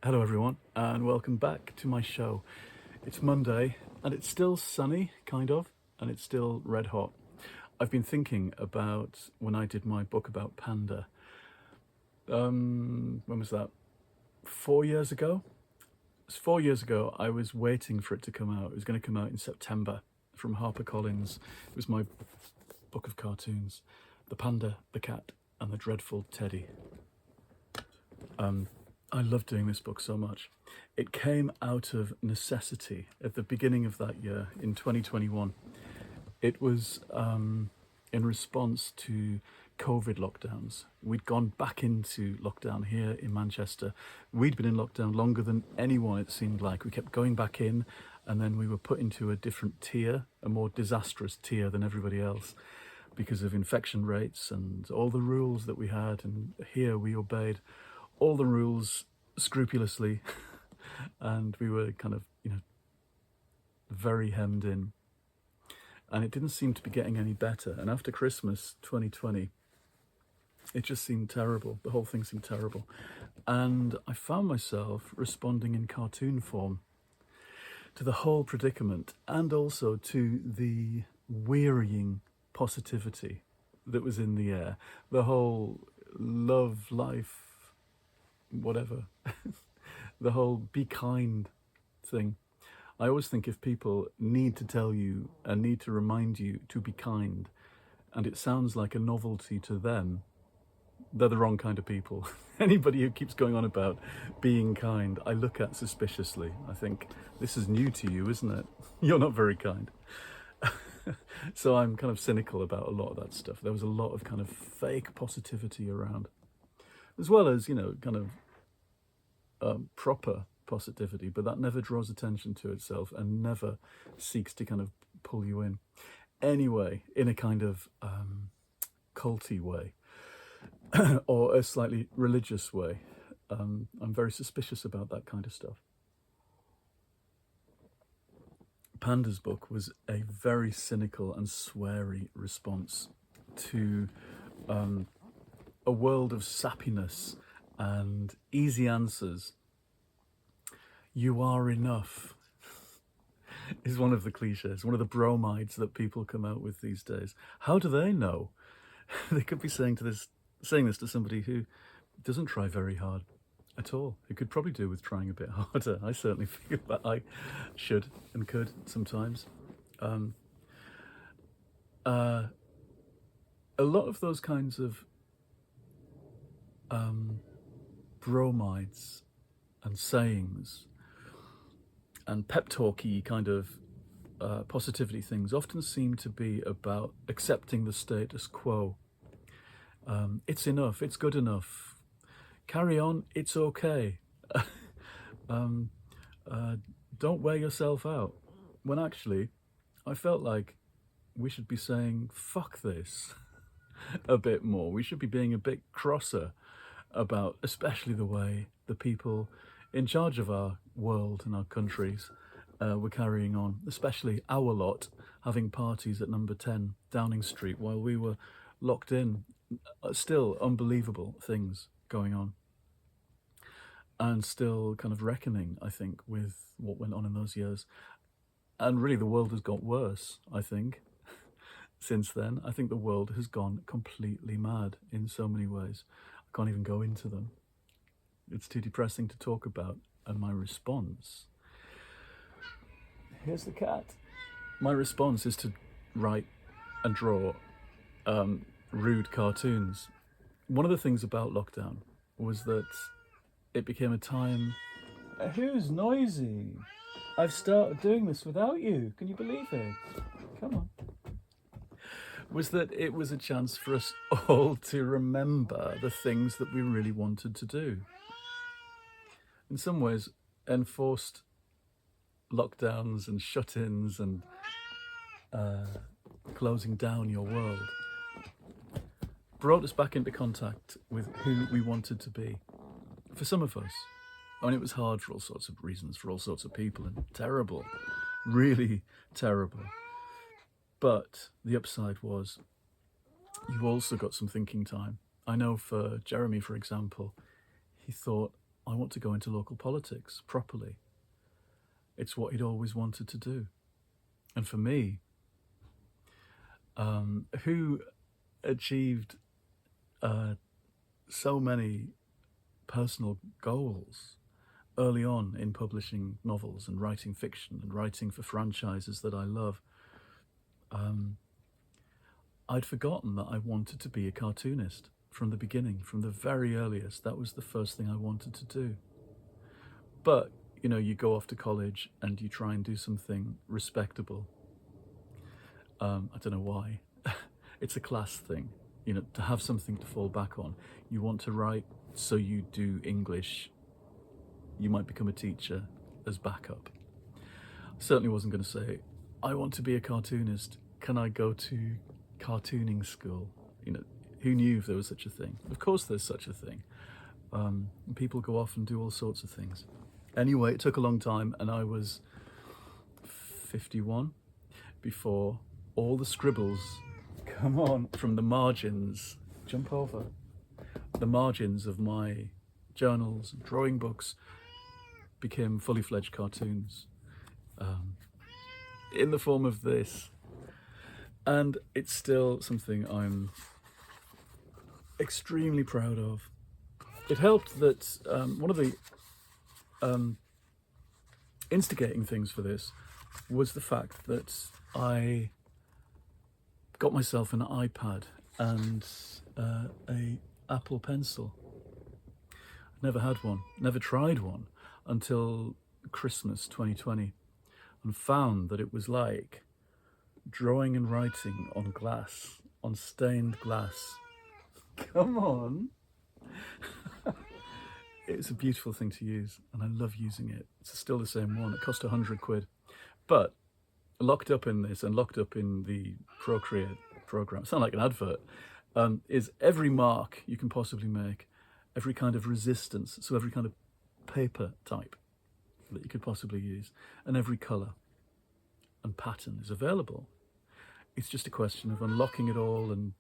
Hello everyone and welcome back to my show. It's Monday and it's still sunny, kind of, and it's still red hot. I've been thinking about when I did my book about Panda. When was that? 4 years ago? It was 4 years ago. I was waiting for it to come out. It was going to come out in September from HarperCollins. It was my book of cartoons. The Panda, the Cat and the Dreadful Teddy. I love doing this book so much. It came out of necessity at the beginning of that year in 2021. It was in response to COVID lockdowns. We'd gone back into lockdown here in Manchester. We'd been in lockdown longer than anyone, it seemed like. We kept going back in and then we were put into a different tier, a more disastrous tier than everybody else because of infection rates and all the rules that we had. And here we obeyed all the rules scrupulously and we were kind of, very hemmed in. And it didn't seem to be getting any better. And after Christmas 2020, it just seemed terrible. The whole thing seemed terrible. And I found myself responding in cartoon form to the whole predicament and also to the wearying positivity that was in the air. The whole love, life, whatever, the whole be kind thing. I always think if people need to tell you and need to remind you to be kind, and it sounds like a novelty to them, they're the wrong kind of people. Anybody who keeps going on about being kind, I look at suspiciously. I think, this is new to you, isn't it? You're not very kind. So I'm kind of cynical about a lot of that stuff. There was a lot of kind of fake positivity around, as well as, kind of proper positivity, but that never draws attention to itself and never seeks to kind of pull you in. Anyway, in a kind of culty way or a slightly religious way. I'm very suspicious about that kind of stuff. Panda's book was a very cynical and sweary response to a world of sappiness and easy answers. You are enough is one of the cliches, one of the bromides that people come out with these days. How do they know? They could be saying this to somebody who doesn't try very hard at all, who could probably do with trying a bit harder. I certainly feel that I should and could sometimes. A lot of those kinds of bromides and sayings and pep talky kind of positivity things often seem to be about accepting the status quo. It's enough, it's good enough, carry on, it's okay. Don't wear yourself out. When actually, I felt like we should be saying, fuck this, a bit more. We should be being a bit crosser about especially the way the people in charge of our world and our countries were carrying on, especially our lot having parties at number 10 Downing Street while we were locked in. Still unbelievable things going on. And still kind of reckoning, I think, with what went on in those years. And really the world has got worse, I think, since then. I think the world has gone completely mad in so many ways. I can't even go into them. It's too depressing to talk about. And my response, here's the cat. My response is to write and draw rude cartoons. One of the things about lockdown was that it became a time... Who's noisy? I've started doing this without you. Can you believe it? Come on. Was that it was a chance for us all to remember the things that we really wanted to do. In some ways, enforced lockdowns and shut-ins and closing down your world brought us back into contact with who we wanted to be. For some of us, I mean, it was hard for all sorts of reasons, for all sorts of people, and terrible, really terrible. But the upside was you also got some thinking time. I know for Jeremy, for example, he thought, I want to go into local politics properly. It's what he'd always wanted to do. And for me, who achieved so many personal goals early on in publishing novels and writing fiction and writing for franchises that I love, I'd forgotten that I wanted to be a cartoonist from the beginning, from the very earliest. That was the first thing I wanted to do. But, you know, you go off to college and you try and do something respectable. I don't know why. It's a class thing, you know, to have something to fall back on. You want to write, so you do English. You might become a teacher as backup. I certainly wasn't going to say, I want to be a cartoonist. Can I go to cartooning school? You know, who knew if there was such a thing? Of course there's such a thing. People go off and do all sorts of things. Anyway, it took a long time, and I was 51 before all the scribbles, come on, from the margins, jump over, the margins of my journals and drawing books became fully fledged cartoons in the form of this. And it's still something I'm extremely proud of. It helped that one of the instigating things for this was the fact that I got myself an iPad and a Apple Pencil. Never had one, never tried one until Christmas 2020, and found that it was like drawing and writing on glass, on stained glass. Come on. It's a beautiful thing to use, and I love using it. It's still the same one. It cost £100. But locked up in this and locked up in the Procreate program, sound like an advert, is every mark you can possibly make, every kind of resistance, so every kind of paper type that you could possibly use, and every colour and pattern is available. It's just a question of unlocking it all and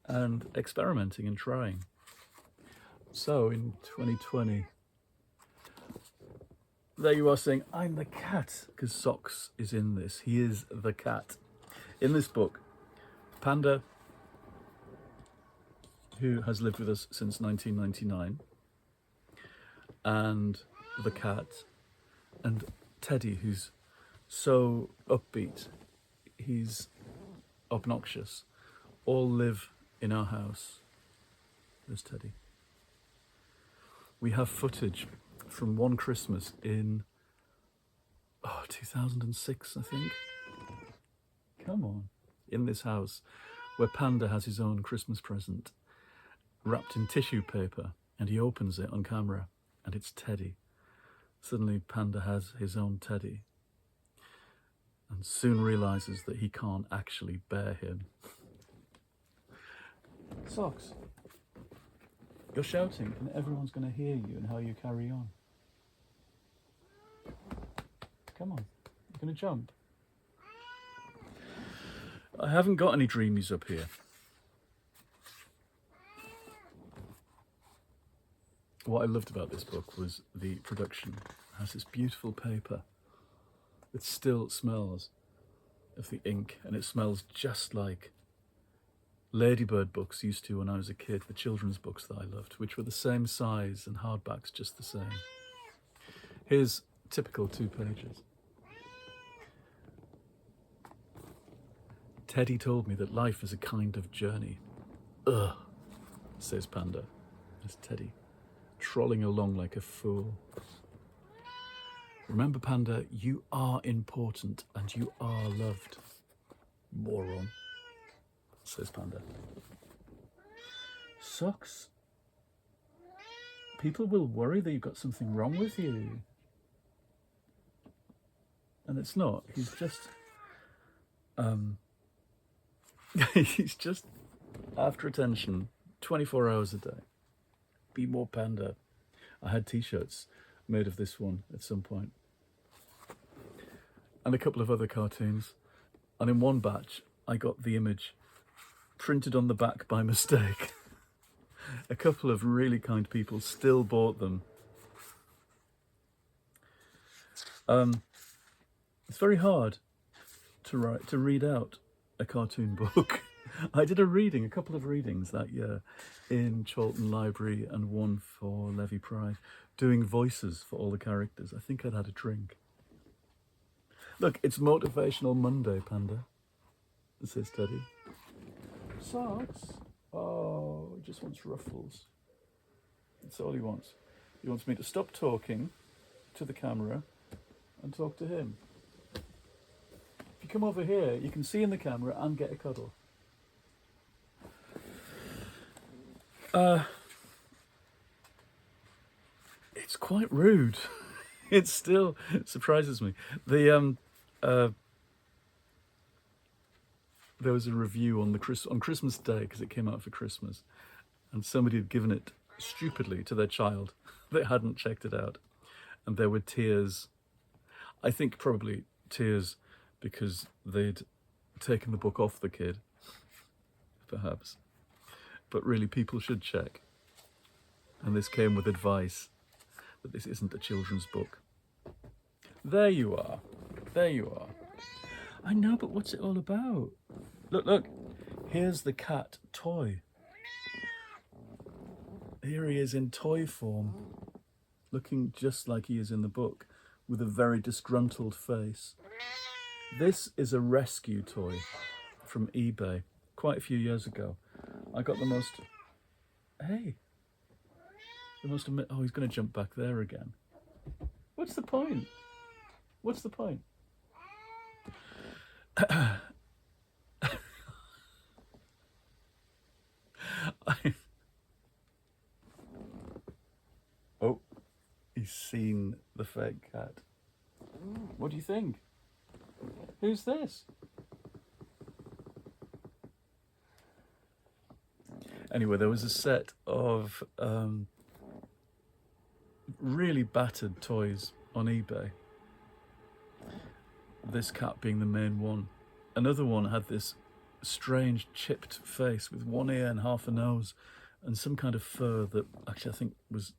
and experimenting and trying. So in 2020, there you are saying, I'm the cat, because Socks is in this. He is the cat. In this book, Panda, who has lived with us since 1999, and the cat, and Teddy, who's so upbeat, he's obnoxious, all live in our house. There's Teddy. We have footage from one Christmas in 2006, I think. Come on. In this house, where Panda has his own Christmas present wrapped in tissue paper, and he opens it on camera, and it's Teddy. Suddenly Panda has his own Teddy, and soon realizes that he can't actually bear him. Socks, you're shouting, and everyone's going to hear you and how you carry on. Come on, you're going to jump. I haven't got any dreamies up here. What I loved about this book was the production. It has this beautiful paper that still smells of the ink, and it smells just like Ladybird books used to when I was a kid, the children's books that I loved, which were the same size and hardbacks just the same. Here's typical 2 pages. Teddy told me that life is a kind of journey. Ugh, says Panda. There's Teddy, trolling along like a fool. Remember, Panda, you are important and you are loved. Moron, says Panda. Socks, people will worry that you've got something wrong with you. And it's not. He's just he's just after attention 24 hours a day. Be more Panda. I had t-shirts made of this one at some point, and a couple of other cartoons, and in one batch I got the image printed on the back by mistake. A couple of really kind people still bought them. It's very hard to read out a cartoon book. I did a couple of readings that year in Chorlton Library and one for Levy Pride, doing voices for all the characters. I think I'd had a drink. Look, it's Motivational Monday, Panda, says Teddy. Socks? Oh, he just wants ruffles. That's all he wants. He wants me to stop talking to the camera and talk to him. If you come over here, you can see in the camera and get a cuddle. It's quite rude. It still surprises me. There was a review on Christmas Day, because it came out for Christmas, and somebody had given it stupidly to their child that hadn't checked it out, and there were tears. I think probably tears because they'd taken the book off the kid, perhaps. But really, people should check. And this came with advice that this isn't a children's book. There you are. There you are. I know, but what's it all about? Look, look. Here's the cat toy. Here he is in toy form, looking just like he is in the book, with a very disgruntled face. This is a rescue toy from eBay quite a few years ago. I got the most... Hey. Oh, he's going to jump back there again. What's the point? What's the point? Oh, he's seen the fake cat. What do you think? Who's this? Anyway, there was a set of really battered toys on eBay. This cat being the main one. Another one had this strange chipped face with one ear and half a nose and some kind of fur that actually I think was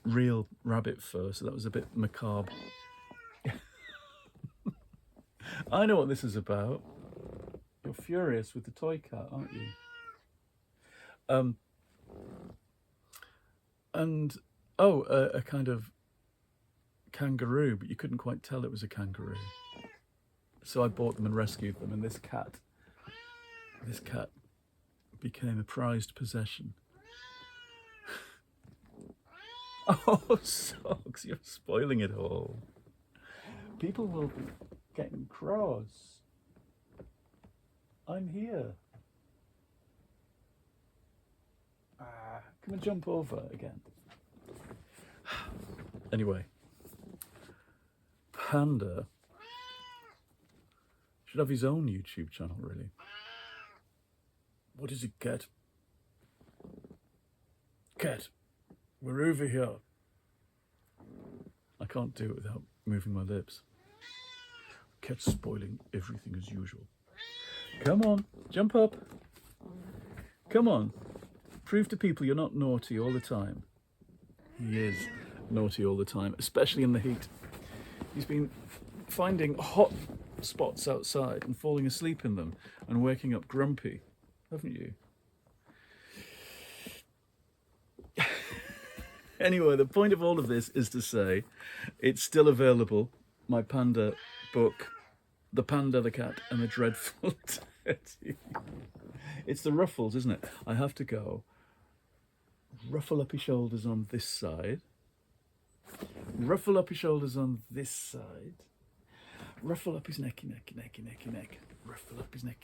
real rabbit fur, so that was a bit macabre. I know what this is about. You're furious with the toy cat, aren't you? A kind of kangaroo, but you couldn't quite tell it was a kangaroo. So I bought them and rescued them, and this cat became a prized possession. Oh, Socks, you're spoiling it all. People will be getting cross. I'm here. Come and jump over again. Anyway, Panda should have his own YouTube channel, really. What does it get? Cat, we're over here. I can't do it without moving my lips. Cat's spoiling everything as usual. Come on, jump up. Come on. Prove to people you're not naughty all the time. He is naughty all the time, especially in the heat. He's been finding hot spots outside and falling asleep in them and waking up grumpy, haven't you? Anyway, the point of all of this is to say it's still available, my Panda book, The Panda, the Cat and the Dreadful Teddy. It's the ruffles, isn't it? I have to go. Ruffle up his shoulders on this side. Ruffle up his shoulders on this side. Ruffle up his neck. Ruffle up his neck.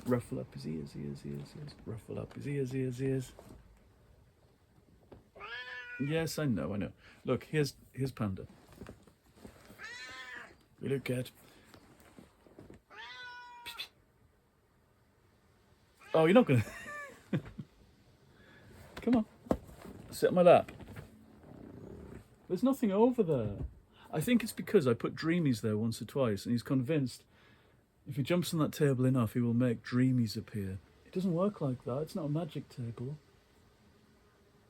Ruffle up his ears. Ruffle up his ears. Yes, I know. Look, here's Panda. Little cat. Oh, you're not gonna... Come on. Sit on my lap. There's nothing over there. I think it's because I put Dreamies there once or twice and he's convinced if he jumps on that table enough, he will make Dreamies appear doesn't work like that. It's not a magic table.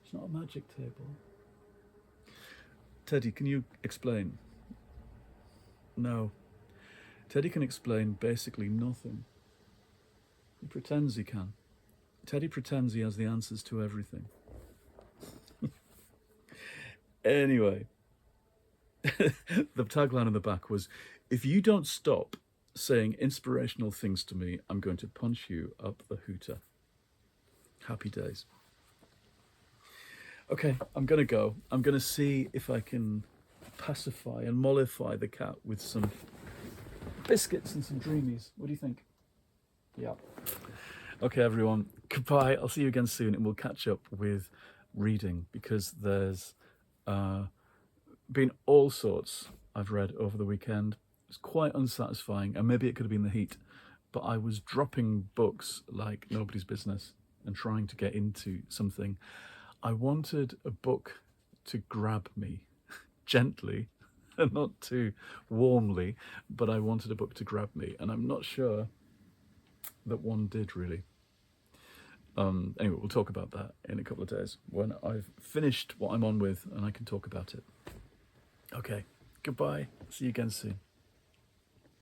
It's not a magic table. Teddy, can you explain? No. Teddy can explain basically nothing. He pretends he can. Teddy pretends he has the answers to everything. Anyway, the tagline on the back was, if you don't stop saying inspirational things to me, I'm going to punch you up the hooter. Happy days. Okay, I'm going to go. I'm going to see if I can pacify and mollify the cat with some biscuits and some dreamies. What do you think? Yeah. Okay, everyone. Goodbye. I'll see you again soon, and we'll catch up with reading, because there's been all sorts I've read over the weekend. It's quite unsatisfying, and maybe it could have been the heat, but I was dropping books like nobody's business and trying to get into something. I wanted a book to grab me gently, and not too warmly, but I wanted a book to grab me, and I'm not sure that one did really. Anyway, we'll talk about that in a couple of days when I've finished what I'm on with and I can talk about it. Okay, goodbye. See you again soon.